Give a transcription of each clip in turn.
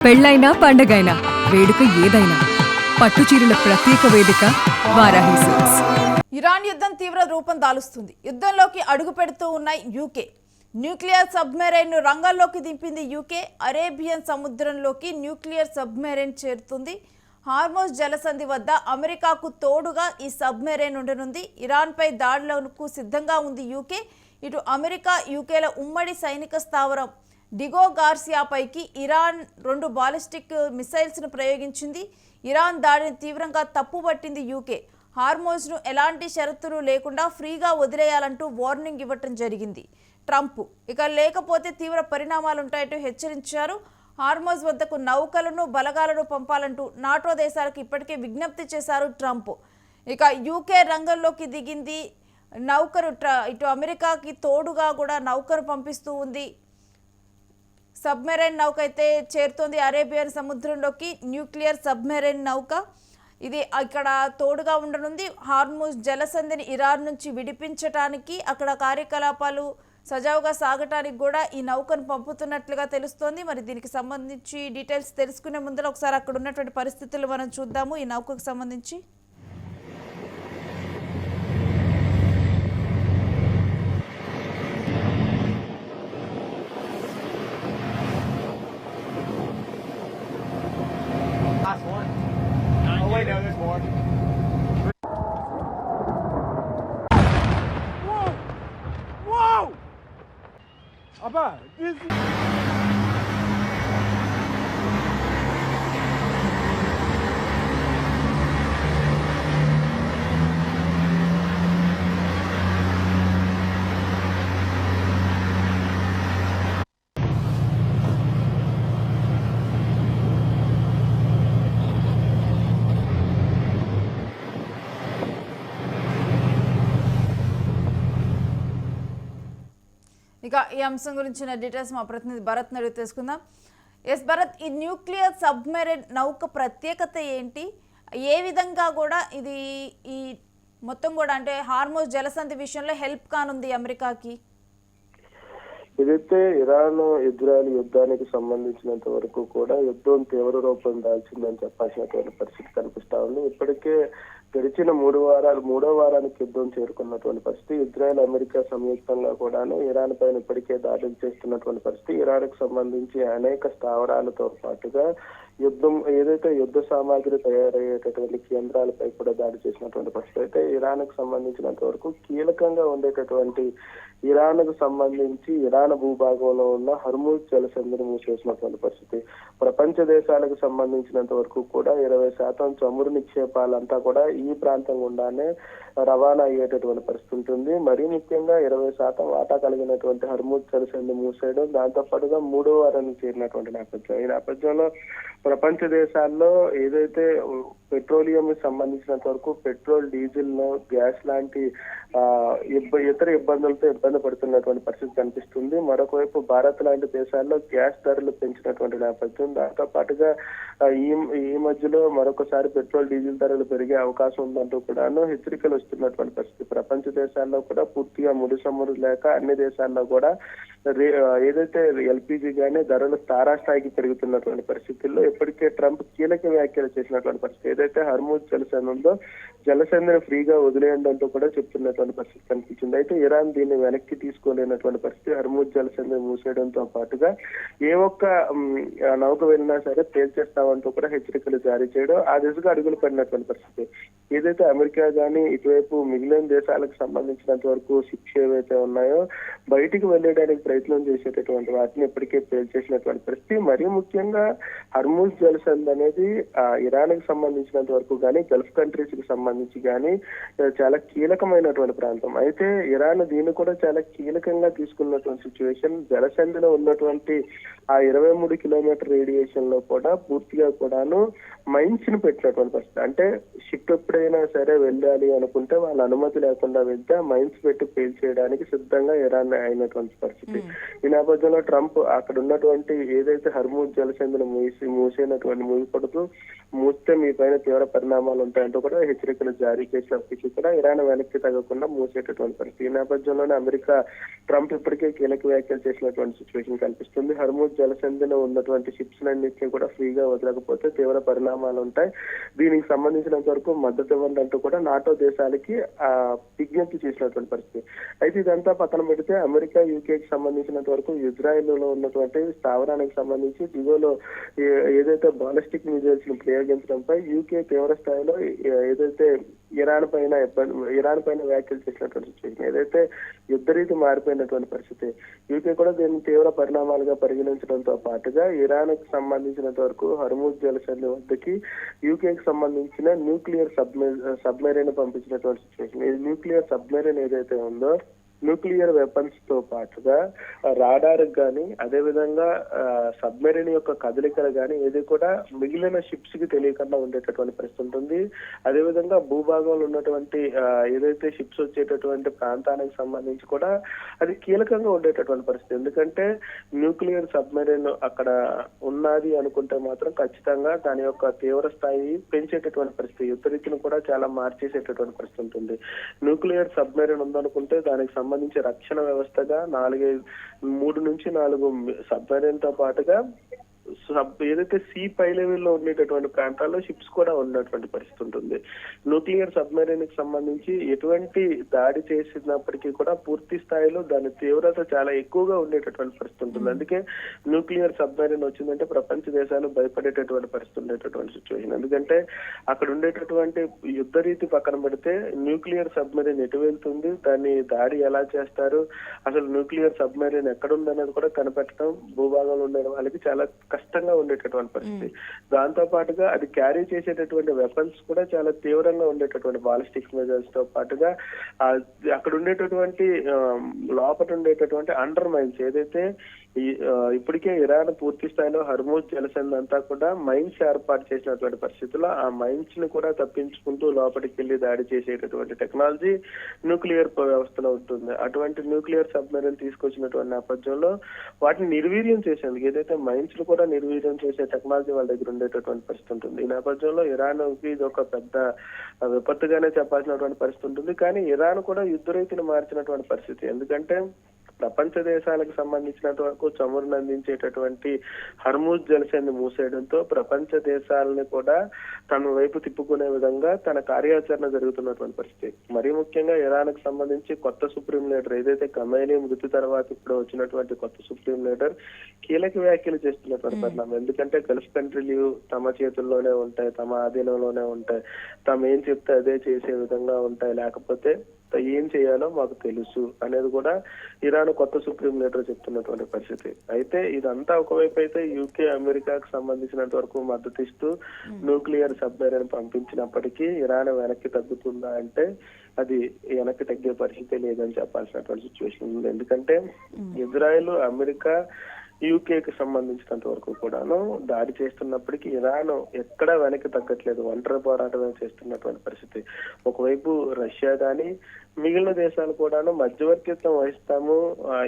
పెళ్ళైనా పండగైనా వేడుక ఏదైనా పట్టుచీరల ప్రత్యేక వేదిక వారాహి సిల్క్స్. ఇరాన్ యుద్ధం తీవ్ర రూపం దాలుస్తుంది. యుద్ధంలోకి అడుగు పెడుతూ ఉన్న యూకే న్యూక్లియర్ సబ్మెరైన్ రంగంలోకి దింపింది. యూకే అరేబియన్ సముద్రంలోకి న్యూక్లియర్ సబ్మెరైన్ చేరుతుంది. హార్మోజ్ జలసంధి వద్ద అమెరికాకు తోడుగా ఈ సబ్మెరైన్ ఉండనుంది. ఇరాన్పై దాడులకు సిద్ధంగా ఉంది యూకే. ఇటు అమెరికా యూకేల ఉమ్మడి సైనిక స్థావరం డిగో గార్సియాపైకి ఇరాన్ 2 బాలిస్టిక్ మిసైల్స్ను ప్రయోగించింది. ఇరాన్ దాడిని తీవ్రంగా తప్పుపట్టింది యూకే. హార్మోజ్ను ఎలాంటి షరతులు లేకుండా ఫ్రీగా వదిలేయాలంటూ వార్నింగ్ ఇవ్వటం జరిగింది ట్రంప్. ఇక లేకపోతే తీవ్ర పరిణామాలుంటాయంటూ హెచ్చరించారు. హార్మోజ్ వద్దకు నౌకలను బలగాలను పంపాలంటూ నాటో దేశాలకు ఇప్పటికే విజ్ఞప్తి చేశారు ట్రంప్. ఇక యూకే రంగంలోకి దిగింది. నౌకరు ఇటు అమెరికాకి తోడుగా కూడా నౌకను పంపిస్తూ ఉంది. సబ్మెరైన్ నౌక అయితే చేరుతోంది అరేబియన్ సముద్రంలోకి. న్యూక్లియర్ సబ్మెరైన్ నౌక ఇది ఇక్కడ తోడుగా ఉండనుంది. హార్మూజ్ జలసంధిని ఇరాన్ నుంచి విడిపించడానికి, అక్కడ కార్యకలాపాలు సజావుగా సాగటానికి కూడా ఈ నౌకను పంపుతున్నట్లుగా తెలుస్తోంది. మరి దీనికి సంబంధించి డీటెయిల్స్ తెలుసుకునే ముందర ఒకసారి అక్కడ ఉన్నటువంటి పరిస్థితులు మనం చూద్దాము. ఈ నౌకకు సంబంధించి Abba, this is... ఇక ఈ అంశం గురించిన డీటెయిల్స్ మా ప్రతినిధి భరత్ అడిగి తెలుసుకుందాం. ఎస్ భరత్, ఈ న్యూక్లియర్ సబ్మెరైన్ నౌక ప్రత్యేకత ఏంటి? ఏ విధంగా కూడా ఇది ఈ మొత్తం కూడా అంటే హార్మోజ్ జలసంధి విషయంలో హెల్ప్ కానుంది అమెరికాకి? ఏదైతే ఇరాన్ ఇజ్రాయెల్ యుద్ధానికి సంబంధించినంత వరకు కూడా యుద్ధం తీవ్ర రూపం దాల్చిందని చెప్పాల్సినటువంటి పరిస్థితి కనిపిస్తా ఉంది. ఇప్పటికే గడిచిన మూడో వారానికి యుద్ధం చేరుకున్నటువంటి పరిస్థితి. ఇజ్రాయెల్ అమెరికా సంయుక్తంగా కూడాను ఇరాన్ పైన ఇప్పటికే దాడులు చేస్తున్నటువంటి పరిస్థితి. ఇరాన్ కు సంబంధించి అనేక స్థావరాలతో పాటుగా ఏదైతే యుద్ధ సామాగ్రి తయారయ్యేటటువంటి కేంద్రాలపై కూడా దాడి చేసినటువంటి పరిస్థితి. అయితే ఇరాన్ కు సంబంధించినంత వరకు కీలకంగా ఉండేటటువంటి ఇరాన్ కు సంబంధించి ఇరాన్ భూభాగంలో ఉన్న హర్మూజ్ జలసంధిని మూసేసినటువంటి పరిస్థితి. ప్రపంచ దేశాలకు సంబంధించినంత వరకు కూడా 20% చమురు నిక్షేపాలంతా కూడా ఈ ప్రాంతం గుండానే రవాణా అయ్యేటటువంటి పరిస్థితి ఉంటుంది. మరీ ముఖ్యంగా 20% వాటా కలిగినటువంటి హర్మూజ్ జలసంధి మూసేయడం, దాంతో పాటుగా 3వ వారానికి చేరినటువంటి నేపథ్యం. ఈ నేపథ్యంలో ప్రపంచ దేశాల్లో ఏదైతే పెట్రోలియం సంబంధించినంత వరకు పెట్రోల్, డీజిల్, గ్యాస్ లాంటి ఇతర ఇబ్బందులతో ఇబ్బంది పడుతున్నటువంటి పరిస్థితి కనిపిస్తుంది. మరొక వైపు భారత్ లాంటి దేశాల్లో గ్యాస్ ధరలు పెంచినటువంటి నేపథ్యం. దాంతో పాటుగా ఈ మధ్యలో మరొకసారి పెట్రోల్, డీజిల్ ధరలు పెరిగే అవకాశం ఉందంటూ కూడాను హెచ్చరికలు వస్తున్నటువంటి పరిస్థితి. ప్రపంచ దేశాల్లో కూడా పూర్తిగా ముడి చమురు లేక అన్ని దేశాల్లో కూడా ఏదైతే ఎల్పిజి గానీ ధరలు తారాస్థాయికి పెరుగుతున్నటువంటి పరిస్థితుల్లో ఇప్పటికే ట్రంప్ కీలక వ్యాఖ్యలు చేసినటువంటి పరిస్థితి. ఏదైతే హర్మూజ్ జలసంధి ఉందో జలసంధిని ఫ్రీగా వదిలేయండంతో కూడా చెప్తున్నటువంటి పరిస్థితి కనిపించింది. అయితే ఇరాన్ దీన్ని వెనక్కి తీసుకోలేనటువంటి పరిస్థితి. హర్మూజ్ జలసంధిని మూసేయడంతో పాటుగా ఏ ఒక్క నౌక వెళ్ళినా సరే పేల్చేస్తామంటూ కూడా హెచ్చరికలు జారీ చేయడం, ఆ దిశగా అడుగులు పడినటువంటి పరిస్థితి. ఏదైతే అమెరికా గానీ ఇటువైపు మిగిలిన దేశాలకు సంబంధించినంత వరకు శిక్ష ఏవైతే ఉన్నాయో బయటికి వెళ్ళడానికి ప్రయత్నం చేసేటటువంటి వాటిని ఇప్పటికే పేల్చేసినటువంటి పరిస్థితి. మరీ ముఖ్యంగా హర్మూజ్ జలసంధి అనేది ఇరాన్ కి సంబంధించినంత వరకు కానీ గల్ఫ్ కంట్రీస్ కి సంబంధించి కానీ చాలా కీలకమైనటువంటి ప్రాంతం. అయితే ఇరాన్ దీన్ని కూడా చాలా కీలకంగా తీసుకున్నటువంటి సిచ్యువేషన్. జలసంధిలో ఉన్నటువంటి ఆ 23 కిలోమీటర్ రేడియేషన్ లో కూడా పూర్తిగా కూడాను మైన్స్ ని పెట్టినటువంటి పరిస్థితి. అంటే షిప్ ఎప్పుడైనా సరే వెళ్ళాలి అనుకున్న తీసుకుంటే వాళ్ళ అనుమతి లేకుండా వెళ్తే ఆ మైన్స్ పెట్టి పేల్ చేయడానికి సిద్ధంగా ఇరాన్ అయినటువంటి పరిస్థితి. ఈ నేపథ్యంలో ట్రంప్ అక్కడ ఉన్నటువంటి ఏదైతే హర్మూజ్ జలసంధిని మూసినటువంటి మూస్తే మీ పైన తీవ్ర పరిణామాలు ఉంటాయంటూ కూడా హెచ్చరికలు జారీ చేసినప్పటికీ కూడా ఇరాన్ వెనక్కి తగ్గకుండా మూసేటటువంటి పరిస్థితి. ఈ నేపథ్యంలోనే అమెరికా ట్రంప్ ఇప్పటికే కీలక వ్యాఖ్యలు చేసినటువంటి సిచ్యువేషన్ కనిపిస్తుంది. హర్మూజ్ జలసంధిలో ఉన్నటువంటి షిప్స్ అన్నింటినీ కూడా ఫ్రీగా వదలకపోతే తీవ్ర పరిణామాలు ఉంటాయి, దీనికి సంబంధించినంత వరకు మద్దతు ఇవ్వండి అంటూ కూడా నాటో దేశాలకి విజ్ఞప్తి చేసినటువంటి పరిస్థితి. అయితే ఇదంతా పక్కన పెడితే అమెరికా యూకేకి సంబంధించినంత వరకు ఇజ్రాయెల్ లో ఉన్నటువంటి స్థావరానికి సంబంధించి దిగువలో ఏదైతే బాలిస్టిక్ మిజైల్స్ ను ప్రయోగించడంపై యూకే తీవ్ర స్థాయిలో ఏదైతే ఇరాన్ పైన వ్యాఖ్యలు చేసినటువంటి సిచ్యువేషన్, ఏదైతే యుద్ధ రీతి మారిపోయినటువంటి పరిస్థితి. యూకే కూడా దీన్ని తీవ్ర పరిణామాలుగా పరిగణించడంతో పాటుగా ఇరాన్ కు సంబంధించినంత వరకు హర్మూజ్ జలసంధి వద్దకి యూకేకి సంబంధించిన న్యూక్లియర్ సబ్మెరైన్ పంపించినటువంటి సిచ్యువేషన్. ఈ న్యూక్లియర్ సబ్మెరైన్ ఏదైతే ఉందో న్యూక్లియర్ వెపన్స్ తో పాటుగా రాడార్ గానీ అదేవిధంగా సబ్మెరీన్ యొక్క కదలికలు గానీ ఏది కూడా మిగిలిన షిప్స్ కి తెలియకుండా ఉండేటటువంటి పరిస్థితి ఉంటుంది. అదేవిధంగా భూభాగంలో ఉన్నటువంటి ఏదైతే షిప్స్ వచ్చేటటువంటి ప్రాంతానికి సంబంధించి కూడా అది కీలకంగా ఉండేటటువంటి పరిస్థితి. ఎందుకంటే న్యూక్లియర్ సబ్మెరీన్ అక్కడ ఉన్నది అనుకుంటే మాత్రం ఖచ్చితంగా దాని యొక్క తీవ్ర స్థాయి పెంచేటటువంటి పరిస్థితి, యుద్ధ రీతిని కూడా చాలా మార్చేసేటటువంటి పరిస్థితి ఉంటుంది. న్యూక్లియర్ సబ్మెరీన్ ఉందనుకుంటే దానికి సంబంధించి రక్షణ వ్యవస్థగా 3 నుంచి 4 సబ్మెరైన్ తో పాటుగా ఏదైతే సీ పై లెవెల్లో ఉండేటటువంటి ప్రాంతాల్లో షిప్స్ కూడా ఉన్నటువంటి పరిస్థితి ఉంటుంది. న్యూక్లియర్ సబ్మెరైన్ కి సంబంధించి ఎటువంటి దాడి చేసినప్పటికీ కూడా పూర్తి స్థాయిలో దాని తీవ్రత చాలా ఎక్కువగా ఉండేటటువంటి పరిస్థితి ఉంటుంది. అందుకే న్యూక్లియర్ సబ్మెరైన్ వచ్చిందంటే ప్రపంచ దేశాలు భయపడేటటువంటి పరిస్థితి ఉండేటటువంటి సిచ్యువేషన్. ఎందుకంటే అక్కడ ఉండేటటువంటి యుద్ధ రీతి పక్కన పెడితే న్యూక్లియర్ సబ్మెరైన్ ఎటు వెళ్తుంది, దాన్ని దాడి ఎలా చేస్తారు, అసలు న్యూక్లియర్ సబ్మెరైన్ ఎక్కడ ఉందనేది కూడా కనిపెట్టడం భూభాగంలో ఉండే వాళ్ళకి చాలా కష్టంగా ఉండేటటువంటి పరిస్థితి. దాంతో పాటుగా అది క్యారీ చేసేటటువంటి వెపన్స్ కూడా చాలా తీవ్రంగా ఉండేటటువంటి బాలిస్టిక్ మిజైల్స్ తో పాటుగా అక్కడ ఉండేటటువంటి లోపల ఉండేటటువంటి అండర్ మైన్స్ ఏదైతే ఇప్పటికే ఇరాన్ పూర్తి స్థాయిలో హర్మూజ్ జలసంధి అంతా కూడా మైన్స్ ఏర్పాటు చేసినటువంటి పరిస్థితుల్లో ఆ మైన్స్ ని కూడా తప్పించుకుంటూ లోపలికి వెళ్లి దాడి చేసేటటువంటి టెక్నాలజీ న్యూక్లియర్ వ్యవస్థలో ఉంటుంది. అటువంటి న్యూక్లియర్ సబ్మెరైన్ తీసుకొచ్చినటువంటి నేపథ్యంలో వాటిని నిర్వీర్యం చేసేందుకు ఏదైతే మైన్స్ ను కూడా నిర్వీర్యం చేసే టెక్నాలజీ వాళ్ళ దగ్గర ఉండేటటువంటి పరిస్థితి ఉంటుంది. ఈ నేపథ్యంలో ఇరాన్ కి ఇది ఒక పెద్ద విపత్తుగానే చెప్పాల్సినటువంటి పరిస్థితి ఉంటుంది. కానీ ఇరాన్ కూడా యుద్ధ రీతిని మార్చినటువంటి పరిస్థితి. ఎందుకంటే ప్రపంచ దేశాలకు సంబంధించినంత వరకు చమురును అందించేటటువంటి హర్మూజ్ జలసంధిని మూసేయడంతో ప్రపంచ దేశాలని కూడా తన వైపు తిప్పుకునే విధంగా తన కార్యాచరణ జరుగుతున్నటువంటి పరిస్థితి. మరీ ముఖ్యంగా ఇరాన్ కు సంబంధించి కొత్త సుప్రీం లీడర్ ఏదైతే ఖమేనీ మృతి తర్వాత ఇప్పుడు వచ్చినటువంటి కొత్త సుప్రీం లీడర్ కీలక వ్యాఖ్యలు చేస్తున్నటువంటి పరిణామం. ఎందుకంటే గల్ఫ్ కంట్రీలు తమ చేతుల్లోనే ఉంటాయి, తమ ఆధీనంలోనే ఉంటాయి, తాము ఏం చెప్తే అదే చేసే విధంగా ఉంటాయి, లేకపోతే ఏం చేయాలో మాకు తెలుసు అనేది కూడా ఇరాన్ కొత్త సుప్రీం లీడర్ చెప్తున్నటువంటి పరిస్థితి. అయితే ఇదంతా ఒకవైపు అయితే యూకే అమెరికాకు సంబంధించినంత వరకు మద్దతు ఇస్తూ న్యూక్లియర్ సబ్మెరైన్ పంపించినప్పటికీ ఇరాన్ వెనక్కి తగ్గుతుందా అంటే అది వెనక్కి తగ్గే పరిస్థితి లేదని చెప్పాల్సినటువంటి సిచ్యువేషన్ ఉంది. ఎందుకంటే ఇజ్రాయెల్ అమెరికా యూకేకి సంబంధించినంత వరకు కూడాను దాడి చేస్తున్నప్పటికీ ఇరాన్ ఎక్కడా వెనక్కి తగ్గట్లేదు, ఒంటరి పోరాటమే చేస్తున్నటువంటి పరిస్థితి. ఒకవైపు రష్యా కానీ మిగిలిన దేశాలు కూడాను మధ్యవర్తిత్వం వహిస్తాము,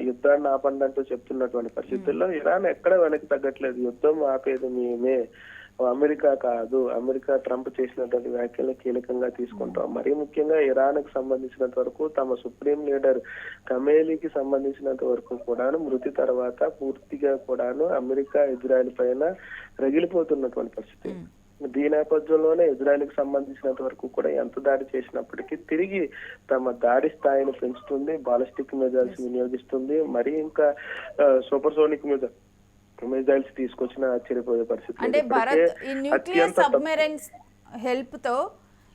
యుద్ధాన్ని ఆపండి అంటూ చెప్తున్నటువంటి పరిస్థితుల్లో ఇరాన్ ఎక్కడ వెనక్కి తగ్గట్లేదు. యుద్ధం ఆపేది మేమే, అమెరికా కాదు. అమెరికా ట్రంప్ చేసినటువంటి వ్యాఖ్యలు కీలకంగా తీసుకుంటాం. మరీ ముఖ్యంగా ఇరాన్ కు సంబంధించినంత వరకు తమ సుప్రీం లీడర్ ఖమేనీకి సంబంధించినంత వరకు కూడాను మృతి తర్వాత పూర్తిగా కూడాను అమెరికా ఇజ్రాయెల్ పైన రగిలిపోతున్నటువంటి పరిస్థితి. దీని నేపథ్యంలోనే ఇజ్రాయెల్ కి సంబంధించినంత వరకు కూడా ఎంత దాడి చేసినప్పటికీ తిరిగి తమ దాడి స్థాయిని పెంచుతుంది, బాలిస్టిక్ మిజైల్స్ వినియోగిస్తుంది, మరి ఇంకా సూపర్సోనిక్ మిజైల్స్ తీసుకొచ్చిన ఆశ్చర్యపోయే పరిస్థితి. అంటే భారత్ ఈ న్యూక్లియర్ సబ్మెరైన్స్ హెల్ప్ తో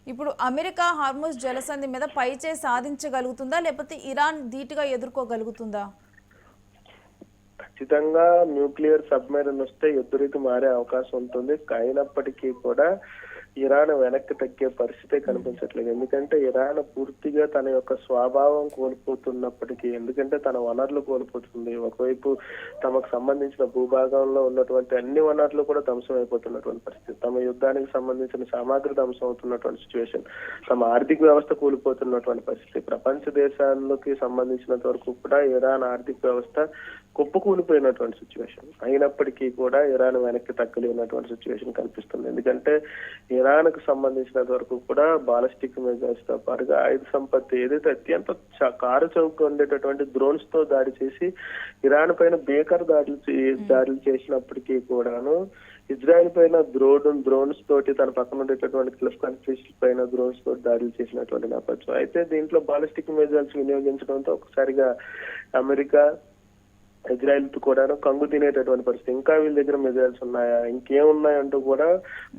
ఇప్పుడు అమెరికా హార్మోజ్ జలసంధి మీద పైచేయి సాధించగలుగుతుందా, లేకపోతే ఇరాన్ ధీటుగా ఎదుర్కోగలుగుతుందా? ఖచ్చితంగా న్యూక్లియర్ సబ్మెరైన్ వస్తే యుద్ధ రీతి మారే అవకాశం ఉంటుంది. అయినప్పటికీ కూడా ఇరాన్ వెనక్కి తగ్గే పరిస్థితే కనిపించట్లేదు. ఎందుకంటే ఇరాన్ పూర్తిగా తన యొక్క స్వభావం కోల్పోతున్నప్పటికీ, ఎందుకంటే తన వనరులు కోల్పోతుంది. ఒకవైపు తమకు సంబంధించిన భూభాగంలో ఉన్నటువంటి అన్ని వనరులు కూడా ధ్వంసం అయిపోతున్నటువంటి పరిస్థితి, తమ యుద్ధానికి సంబంధించిన సామాగ్రి ధ్వంసం అవుతున్నటువంటి సిచ్యువేషన్, తమ ఆర్థిక వ్యవస్థ కూలిపోతున్నటువంటి పరిస్థితి. ప్రపంచ దేశాలకి సంబంధించినంత వరకు కూడా ఇరాన్ ఆర్థిక వ్యవస్థ కుప్పకూలిపోయినటువంటి సిచ్యువేషన్. అయినప్పటికీ కూడా ఇరాన్ వెనక్కి తగ్గలేనటువంటి సిచ్యువేషన్ కనిపిస్తుంది. ఎందుకంటే ఇరాన్ కు సంబంధించినంత వరకు కూడా బాలిస్టిక్ మిజైల్స్ తో పాటుగా ఆయుధ సంపత్తి ఏదైతే అత్యంత కారు చౌకగా ఉండేటటువంటి డ్రోన్స్ తో దాడి చేసి ఇరాన్ పైన బేకర్ దాడులు చేసినప్పటికీ కూడాను ఇజ్రాయెల్ పైన డ్రోన్స్ తోటి తన పక్కన ఉండేటటువంటి గల్ఫ్ కంట్రీస్ పైన డ్రోన్స్ తోటి దాడులు చేసినటువంటి నేపథ్యం. అయితే దీంట్లో బాలిస్టిక్ మిజైల్స్ వినియోగించడంతో ఒకసారిగా అమెరికా ఇజ్రాయెల్ కూడా కంగు తినేటటువంటి పరిస్థితి. ఇంకా వీళ్ళ దగ్గర మిజైల్స్ ఉన్నాయా, ఇంకేమున్నాయంటూ కూడా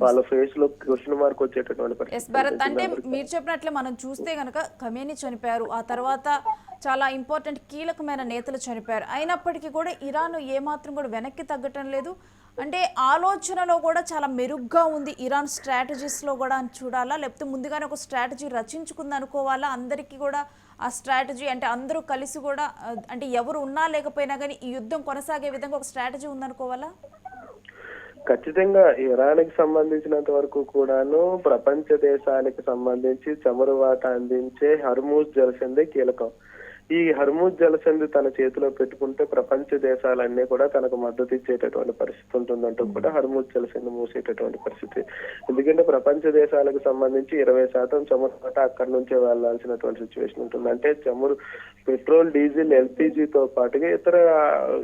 వాళ్ళ ఫేస్ లో క్వశ్చన్ మార్క్ వచ్చేటటువంటి పరిస్థితి. భరత్, అంటే మీరు చెప్పినట్లే మనం చూస్తే గనక ఖమేనీ చనిపోయారు, ఆ తర్వాత చాలా ఇంపార్టెంట్ కీలకమైన నేతలు చనిపోయారు. అయినప్పటికీ కూడా ఇరాన్ ఏమాత్రం కూడా వెనక్కి తగ్గటం లేదు. అంటే ఆలోచనలో కూడా చాలా మెరుగ్గా ఉంది ఇరాన్, స్ట్రాటజీస్లో కూడా అని చూడాలా, లేకపోతే ముందుగానే ఒక స్ట్రాటజీ రచించుకుంది అనుకోవాలా? అందరికీ కూడా ఆ స్ట్రాటజీ అంటే అందరూ కలిసి కూడా అంటే ఎవరు ఉన్నా లేకపోయినా కానీ ఈ యుద్ధం కొనసాగే విధంగా ఒక స్ట్రాటజీ ఉందనుకోవాలా? ఖచ్చితంగా ఇరాన్కి సంబంధించినంత వరకు కూడాను ప్రపంచ దేశానికి సంబంధించి చమురు వాటా అందించే హర్మూజ్ జలసంధి కీలకం. ఈ హర్మూజ్ జలసంధి తన చేతిలో పెట్టుకుంటే ప్రపంచ దేశాలన్నీ కూడా తనకు మద్దతు ఇచ్చేటటువంటి పరిస్థితి ఉంటుందంటూ కూడా హర్మూజ్ జలసంధి మూసేటటువంటి పరిస్థితి. ఎందుకంటే ప్రపంచ దేశాలకు సంబంధించి 20% చమురు వాటా అక్కడి నుంచే వెళ్లాల్సినటువంటి సిచ్యువేషన్ ఉంటుంది. అంటే చమురు, పెట్రోల్, డీజిల్, ఎల్పిజితో పాటుగా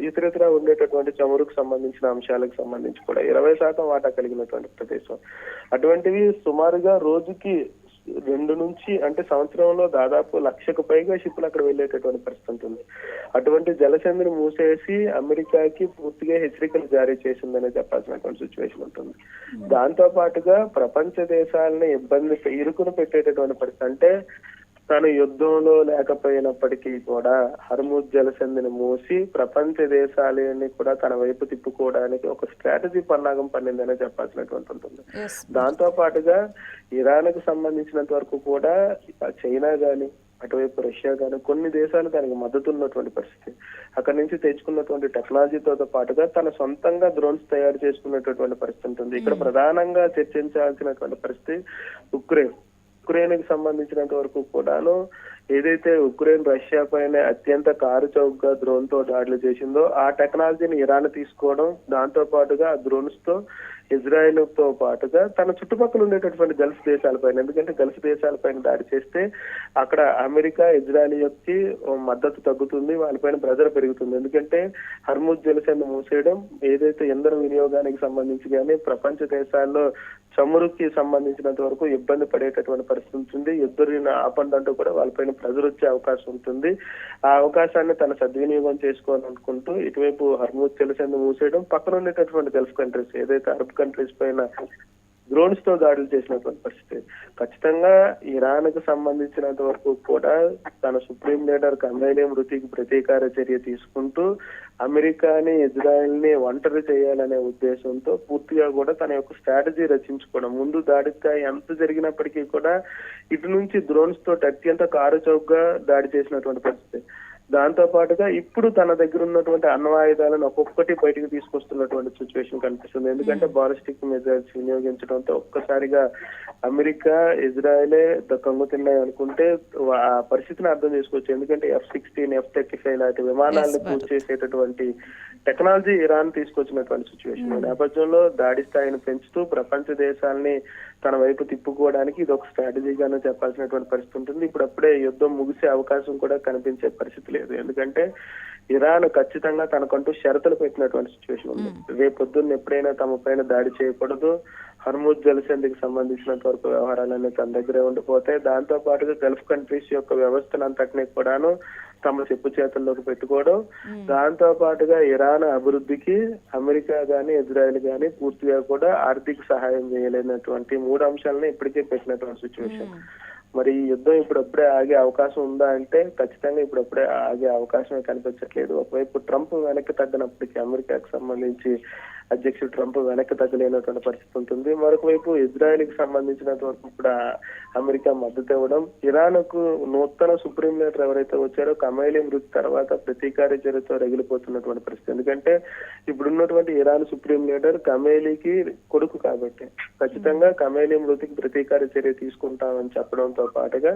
ఇతర ఉండేటటువంటి చమురుకు సంబంధించిన అంశాలకు సంబంధించి కూడా 20% వాటా కలిగినటువంటి ప్రదేశం. అటువంటివి సుమారుగా రోజుకి 2 నుంచి అంటే సంవత్సరంలో దాదాపు 1,00,000కు పైగా షిప్లు అక్కడ వెళ్ళేటటువంటి పరిస్థితి ఉంటుంది. అటువంటి జలసంధిని మూసేసి అమెరికాకి పూర్తిగా హెచ్చరికలు జారీ చేసిందనే చెప్పాల్సినటువంటి సిచ్యువేషన్ ఉంటుంది. దాంతో పాటుగా ప్రపంచ దేశాలని ఇరుకును పెట్టేటటువంటి పరిస్థితి. అంటే తను యుద్ధంలో లేకపోయినప్పటికీ కూడా హర్మూజ్ జలసంధిని మూసి ప్రపంచ దేశాలని కూడా తన వైపు తిప్పుకోవడానికి ఒక స్ట్రాటజీ పన్నాగం పన్నిందనే చెప్పాల్సినటువంటి ఉంటుంది. దాంతో పాటుగా ఇరాన్ కు సంబంధించినంత వరకు కూడా చైనా గాని, అటువైపు రష్యా గాని కొన్ని దేశాలు దానికి మద్దతు ఉన్నటువంటి పరిస్థితి. అక్కడి నుంచి తెచ్చుకున్నటువంటి టెక్నాలజీతో పాటుగా తన సొంతంగా డ్రోన్స్ తయారు చేసుకున్నటువంటి పరిస్థితి ఉంటుంది. ఇక్కడ ప్రధానంగా చర్చించాల్సినటువంటి పరిస్థితి ఉక్రెయిన్ కి సంబంధించినంత వరకు కూడాను ఏదైతే ఉక్రెయిన్ రష్యా పైన అత్యంత కారు చౌకగా డ్రోన్ తో దాడులు చేసిందో ఆ టెక్నాలజీని ఇరాన్ తీసుకోవడం, దాంతో పాటుగా ఆ డ్రోన్స్ తో ఇజ్రాయెల్ తో పాటుగా తన చుట్టుపక్కల ఉండేటటువంటి గల్ఫ్ దేశాలపైన, ఎందుకంటే గల్ఫ్ దేశాలపైన దాడి చేస్తే అక్కడ అమెరికా, ఇజ్రాయెల్ యొక్క మద్దతు తగ్గుతుంది, వాళ్ళపైన ప్రెజర్ పెరుగుతుంది. ఎందుకంటే హర్మూజ్ జలసంధి మూసేయడం ఏదైతే ఇంధన వినియోగానికి సంబంధించి కానీ ప్రపంచ దేశాల్లో చమురుకి సంబంధించినంత వరకు ఇబ్బంది పడేటటువంటి పరిస్థితి ఉంటుంది. యుద్ధం ఆపండి అంటూ కూడా వాళ్ళపైన ప్రెజర్ వచ్చే అవకాశం ఉంటుంది. ఆ అవకాశాన్ని తన సద్వినియోగం చేసుకోవాలనుకుంటూ ఇటువైపు హర్మూజ్ జలసంధి మూసేయడం, పక్కన ఉండేటటువంటి గల్ఫ్ కంట్రీస్ ఏదైతే అరబ్ కంట్రీస్ పైన డ్రోన్స్ తో దాడులు చేసినటువంటి పరిస్థితి. ఖచ్చితంగా ఇరాన్ కు సంబంధించినంత వరకు కూడా తన సుప్రీం లీడర్ ఖమేనీ మృతికి ప్రతీకార చర్య తీసుకుంటూ అమెరికాని, ఇజ్రాయెల్ ని ఒంటరి చేయాలనే ఉద్దేశంతో పూర్తిగా కూడా తన యొక్క స్ట్రాటజీ రచించుకోవడం. ముందు దాడిగా ఎంత జరిగినప్పటికీ కూడా ఇటు నుంచి డ్రోన్స్ తోటి అత్యంత కారు చౌకగా దాడి చేసినటువంటి పరిస్థితి. దాంతో పాటుగా ఇప్పుడు తన దగ్గర ఉన్నటువంటి అణ్వాయుధాలను ఒక్కొక్కటి బయటకు తీసుకొస్తున్నటువంటి సిచ్యువేషన్ కనిపిస్తుంది. ఎందుకంటే బాలిస్టిక్ మిజైల్స్ వినియోగించడంతో ఒక్కసారిగా అమెరికా, ఇజ్రాయెలే కంగుతున్నాయి అనుకుంటే ఆ పరిస్థితిని అర్థం చేసుకోవచ్చు. ఎందుకంటే F-16, F-35 లాంటి విమానాలను పూర్తి చేసేటటువంటి టెక్నాలజీ ఇరాన్ తీసుకొచ్చినటువంటి సిచ్యువేషన్. ఈ నేపథ్యంలో దాడి స్థాయిని పెంచుతూ ప్రపంచ దేశాలని తన వైపు తిప్పుకోవడానికి ఇది ఒక స్ట్రాటజీగానే చెప్పాల్సినటువంటి పరిస్థితి ఉంటుంది. ఇప్పుడు అప్పుడే యుద్ధం ముగిసే అవకాశం కూడా కనిపించే పరిస్థితి లేదు. ఎందుకంటే ఇరాన్ ఖచ్చితంగా తనకంటూ షరతులు పెట్టినటువంటి సిచ్యువేషన్ ఉంది. రేపొద్దున్న ఎప్పుడైనా తమ పైన దాడి చేయకూడదు, హర్మూజ్ జలసంధికి సంబంధించినంత వరకు వ్యవహారాలన్నీ తన దగ్గరే ఉండిపోతాయి. దాంతో పాటుగా గల్ఫ్ కంట్రీస్ యొక్క వ్యవస్థనంతటినీ కూడాను తమ చెప్పు చేతుల్లోకి పెట్టుకోవడం, దాంతో పాటుగా ఇరాన్ అభివృద్ధికి అమెరికా గాని, ఇజ్రాయెల్ గాని పూర్తిగా కూడా ఆర్థిక సహాయం చేయలేనటువంటి 3 అంశాలను ఇప్పటికే పెట్టినటువంటి సిచ్యువేషన్. మరి ఈ యుద్ధం ఇప్పుడప్పుడే ఆగే అవకాశం ఉందా అంటే ఖచ్చితంగా ఇప్పుడప్పుడే ఆగే అవకాశమే కనిపించట్లేదు. ఒకవైపు ట్రంప్ వెనక్కి తగ్గినప్పటికీ అమెరికాకు సంబంధించి అధ్యక్షుడు ట్రంప్ వెనక్కి తగ్గలేనటువంటి పరిస్థితి ఉంటుంది. మరొక వైపు ఇజ్రాయెల్కి సంబంధించినంత వరకు కూడా అమెరికా మద్దతు ఇవ్వడం, ఇరాన్ కు నూతన సుప్రీం లీడర్ ఎవరైతే వచ్చారో ఖమైనీ మృతి తర్వాత ప్రతీకార చర్యతో రగిలిపోతున్నటువంటి పరిస్థితి. ఎందుకంటే ఇప్పుడున్నటువంటి ఇరాన్ సుప్రీం లీడర్ ఖమైనీకి కొడుకు కాబట్టి ఖచ్చితంగా ఖమైనీ మృతికి ప్రతీకార చర్య తీసుకుంటామని చెప్పడంతో పాటుగా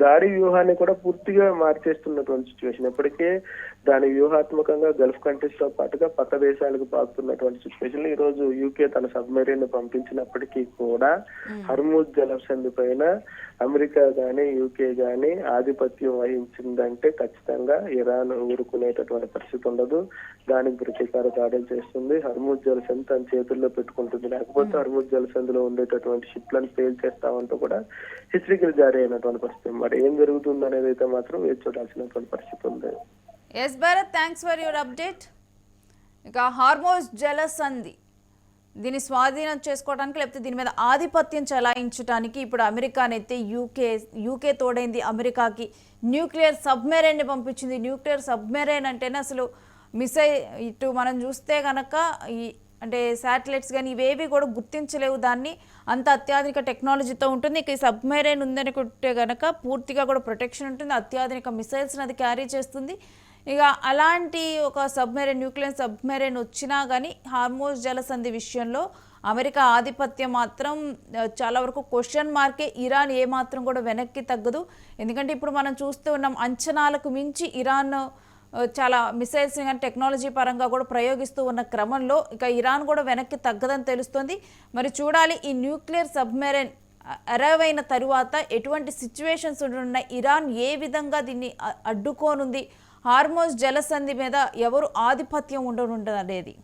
దాడి వ్యూహాన్ని కూడా పూర్తిగా మార్చేస్తున్నటువంటి సిచ్యువేషన్. ఇప్పటికే దాని వ్యూహాత్మకంగా గల్ఫ్ కంట్రీస్ తో పాటుగా పక్క దేశాలకు పాకుతున్నటువంటి సిచ్యువేషన్. ఈ రోజు యూకే తన సబ్మెరీన్ ని పంపించినప్పటికీ కూడా హర్ముజ్ జలసంధి పైన అమెరికా గాని యూకే గాని ఆధిపత్యం వహించిందంటే ఖచ్చితంగా ఇరాన్ ఊరుకునేటటువంటి పరిస్థితి ఉండదు. దానికి ప్రతీకార దాడులు చేస్తుంది. హర్ముజ్ జలసంధి తన చేతుల్లో పెట్టుకుంటుంది. లేకపోతే హర్ముజ్ జలసంధిలో ఉండేటటువంటి షిప్లను ఫెయిల్ చేస్తామంటూ కూడా హెచ్చరికలు జారీ అయినటువంటి పరిస్థితి. మరి ఏం జరుగుతుంది అనేది అయితే మాత్రం వేచి చూడాల్సినటువంటి పరిస్థితి ఉంది. Yes Bharat, thanks for your update. ఇక హార్మోజ్ జలసంధి దీన్ని స్వాధీనం చేసుకోవడానికి లేకపోతే దీని మీద ఆధిపత్యం చెలాయించడానికి ఇప్పుడు అమెరికానైతే యూకే తోడైంది. అమెరికాకి న్యూక్లియర్ సబ్మెరైన్ని పంపించింది. న్యూక్లియర్ సబ్మెరైన్ అంటేనే అసలు మిసైల్ ఇటు మనం చూస్తే కనుక అంటే శాటిలైట్స్ కానీ ఇవేవి కూడా గుర్తించలేవు దాన్ని, అంత అత్యాధునిక టెక్నాలజీతో ఉంటుంది. ఇక ఈ సబ్మెరైన్ ఉందనుకుంటే కనుక పూర్తిగా కూడా ప్రొటెక్షన్ ఉంటుంది, అత్యాధునిక మిసైల్స్ని అది క్యారీ చేస్తుంది. ఇక అలాంటి ఒక సబ్మెరైన్, న్యూక్లియర్ సబ్మెరైన్ వచ్చినా కానీ హార్మోజ్ జలసంధి విషయంలో అమెరికా ఆధిపత్యం మాత్రం చాలా వరకు క్వశ్చన్ మార్కే. ఇరాన్ ఏమాత్రం కూడా వెనక్కి తగ్గదు. ఎందుకంటే ఇప్పుడు మనం చూస్తూ ఉన్నాం, అంచనాలకు మించి ఇరాన్ చాలా మిసైల్స్ కానీ టెక్నాలజీ పరంగా కూడా ప్రయోగిస్తూ ఉన్న క్రమంలో ఇక ఇరాన్ కూడా వెనక్కి తగ్గదని తెలుస్తోంది. మరి చూడాలి ఈ న్యూక్లియర్ సబ్మెరైన్ అరైవ్ అయిన తరువాత ఎటువంటి సిచ్యువేషన్స్ ఉన్నాయి, ఇరాన్ ఏ విధంగా దీన్ని అడ్డుకోనుంది, హార్మోజ్ జలసంధి మీద ఎవరు ఆధిపత్యం ఉండనుండదు అనేది.